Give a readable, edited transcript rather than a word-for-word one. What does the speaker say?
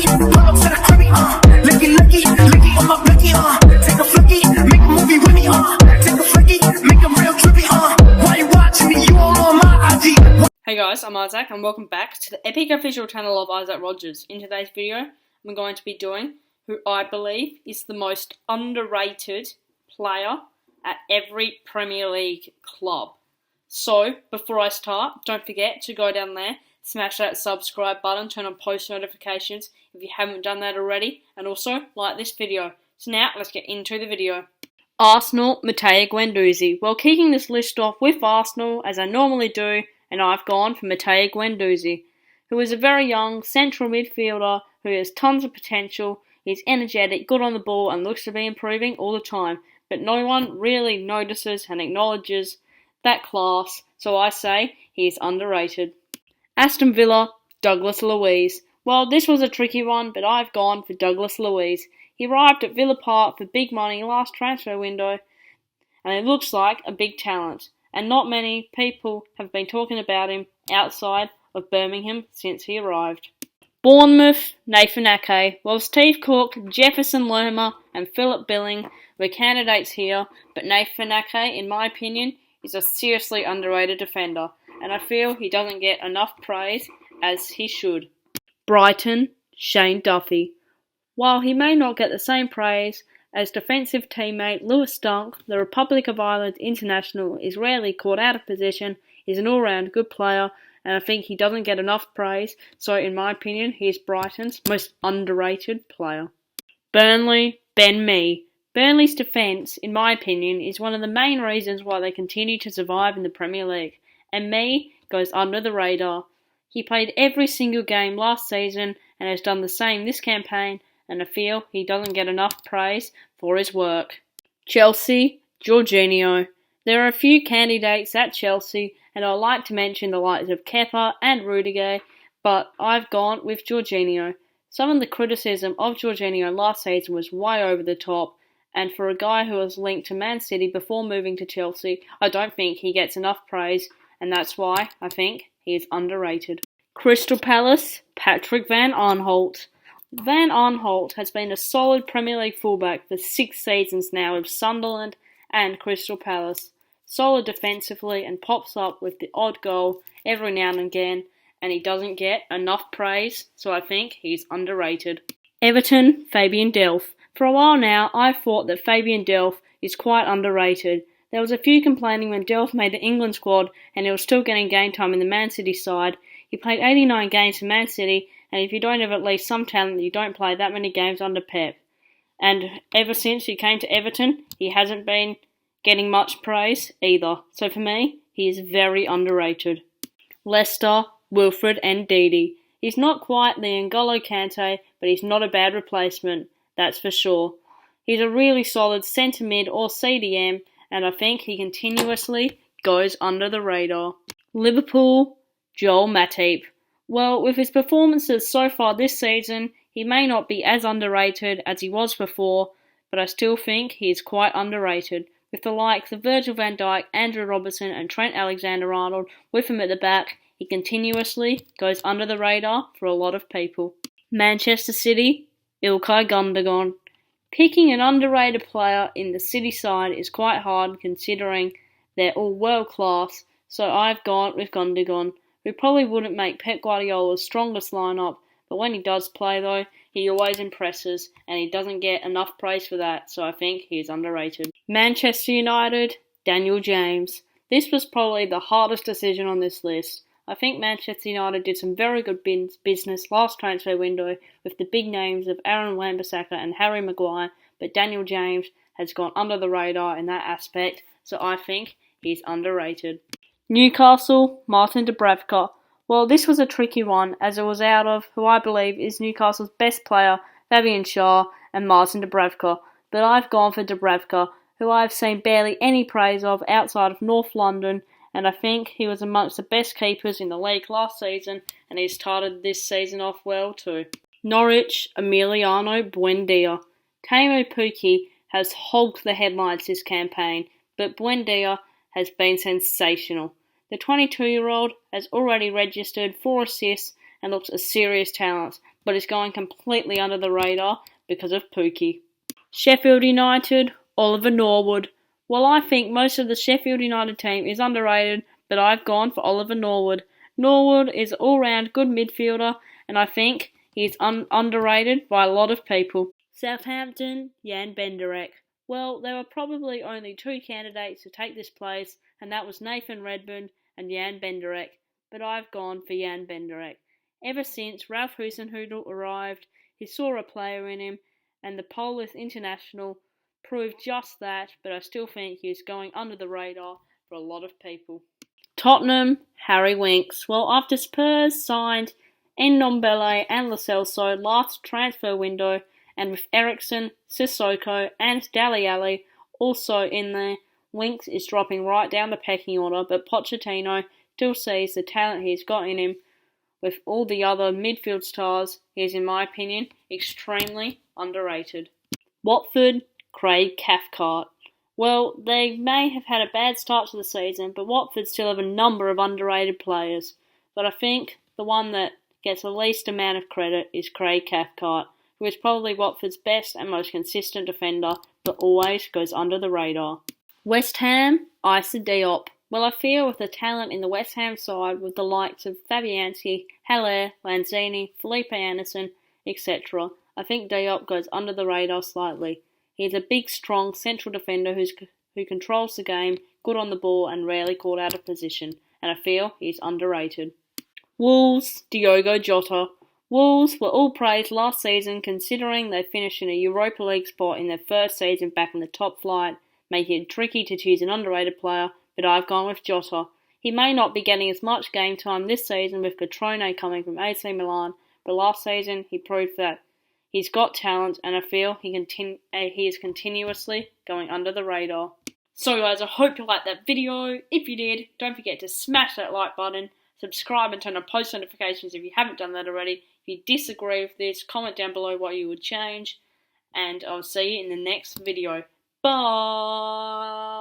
lucky, pull up to the cribby, licky, on my blicky, take a flicky, make a movie with me, take a flicky, make a real trippy, why you watching me, you all on my IG. Hey guys, I'm Isaac and welcome back to the epic official channel of Isaac Rogers. In today's video, I'm going to be doing who I believe is the most underrated player at every Premier League club. So, before I start, don't forget to go down there, smash that subscribe button, turn on post notifications if you haven't done that already, and also like this video. So now, let's get into the video. Arsenal, Matteo Guendouzi. Well, kicking this list off with Arsenal, as I normally do, and I've gone for Matteo Guendouzi, who is a very young central midfielder who has tons of potential. He's energetic, good on the ball, and looks to be improving all the time. But no one really notices and acknowledges that class, so I say he is underrated. Aston Villa, Douglas Luiz. Well, this was a tricky one, but I've gone for Douglas Luiz. He arrived at Villa Park for big money last transfer window, and he looks like a big talent. And not many people have been talking about him outside of Birmingham since he arrived. Bournemouth, Nathan Ake. Well, Steve Cook, Jefferson Lerma and Philip Billing were candidates here, but Nathan Ake, in my opinion, is a seriously underrated defender, and I feel he doesn't get enough praise as he should. Brighton, Shane Duffy. While he may not get the same praise as defensive teammate Lewis Dunk, the Republic of Ireland international is rarely caught out of position. He's an all-round good player, and I think he doesn't get enough praise, so in my opinion, he is Brighton's most underrated player. Burnley, Ben Mee. Burnley's defence, in my opinion, is one of the main reasons why they continue to survive in the Premier League, and Mee goes under the radar. He played every single game last season and has done the same this campaign, and I feel he doesn't get enough praise for his work. Chelsea, Jorginho. There are a few candidates at Chelsea, and I like to mention the likes of Kepa and Rudiger, but I've gone with Jorginho. Some of the criticism of Jorginho last season was way over the top, and for a guy who was linked to Man City before moving to Chelsea, I don't think he gets enough praise, and that's why I think he is underrated. Crystal Palace, Patrick Van Aanholt. Van Aanholt has been a solid Premier League fullback for 6 seasons now with Sunderland and Crystal Palace. Solid defensively and pops up with the odd goal every now and again, and he doesn't get enough praise, so I think he's underrated. Everton, Fabian Delph. For a while now, I've thought that Fabian Delph is quite underrated. There was a few complaining when Delph made the England squad and he was still getting game time in the Man City side. He played 89 games for Man City, and if you don't have at least some talent, you don't play that many games under Pep. And ever since he came to Everton, he hasn't been getting much praise either. So for me, he is very underrated. Leicester, Wilfred Ndidi. He's not quite the N'Golo Kante, but he's not a bad replacement, that's for sure. He's a really solid centre mid or CDM, and I think he continuously goes under the radar. Liverpool, Joel Matip. Well, with his performances so far this season, he may not be as underrated as he was before, but I still think he is quite underrated. With the likes of Virgil van Dijk, Andrew Robertson and Trent Alexander-Arnold with him at the back, he continuously goes under the radar for a lot of people. Manchester City, Ilkay Gundogan. Picking an underrated player in the City side is quite hard considering they're all world class, so I've gone with Gundogan, who probably wouldn't make Pep Guardiola's strongest lineup, but when he does play though, he always impresses, and he doesn't get enough praise for that, so I think he is underrated. Manchester United, Daniel James. This was probably the hardest decision on this list. I think Manchester United did some very good business last transfer window with the big names of Aaron Wan-Bissaka and Harry Maguire, but Daniel James has gone under the radar in that aspect, so I think he's underrated. Newcastle, Martin Dubravka. Well, this was a tricky one as it was out of who I believe is Newcastle's best player, Fabian Schär and Martin Dubravka, but I've gone for Dubravka, who I've seen barely any praise of outside of North London, and I think he was amongst the best keepers in the league last season, and he's started this season off well too. Norwich, Emiliano Buendia. Teemu Pukki has hogged the headlines this campaign, but Buendia has been sensational. The 22-year-old has already registered 4 assists and looks a serious talent, but is going completely under the radar because of Pookie. Sheffield United, Oliver Norwood. Well, I think most of the Sheffield United team is underrated, but I've gone for Oliver Norwood. Norwood is an all-round good midfielder, and I think he's underrated by a lot of people. Southampton, Jan Benderek. Well, there were probably only two candidates to take this place, and that was Nathan Redmond and Jan Benderek, but I've gone for Jan Benderek. Ever since Ralph Hasenhüttl arrived, he saw a player in him, and the Polish international proved just that, but I still think he is going under the radar for a lot of people. Tottenham, Harry Winks. Well, after Spurs signed Ndombele and Lo Celso last transfer window, and with Eriksen, Sissoko and Dele Alli also in there, Winks is dropping right down the pecking order, but Pochettino still sees the talent he's got in him. With all the other midfield stars, he is, in my opinion, extremely underrated. Watford, Craig Cathcart. Well, they may have had a bad start to the season, but Watford still have a number of underrated players. But I think the one that gets the least amount of credit is Craig Cathcart, who is probably Watford's best and most consistent defender, but always goes under the radar. West Ham, Issa Diop. Well, I feel with the talent in the West Ham side with the likes of Fabianski, Haller, Lanzini, Felipe Anderson, etc., I think Diop goes under the radar slightly. He is a big, strong central defender who controls the game, good on the ball and rarely caught out of position, and I feel he's underrated. Wolves, Diogo Jota. Wolves were all praised last season considering they finished in a Europa League spot in their first season back in the top flight, making it tricky to choose an underrated player, but I've gone with Jota. He may not be getting as much game time this season with Cotrone coming from AC Milan, but last season he proved that he's got talent and I feel he is continuously going under the radar. So guys, I hope you liked that video. If you did, don't forget to smash that like button, subscribe and turn on post notifications if you haven't done that already. If you disagree with this, comment down below what you would change, and I'll see you in the next video. Bye!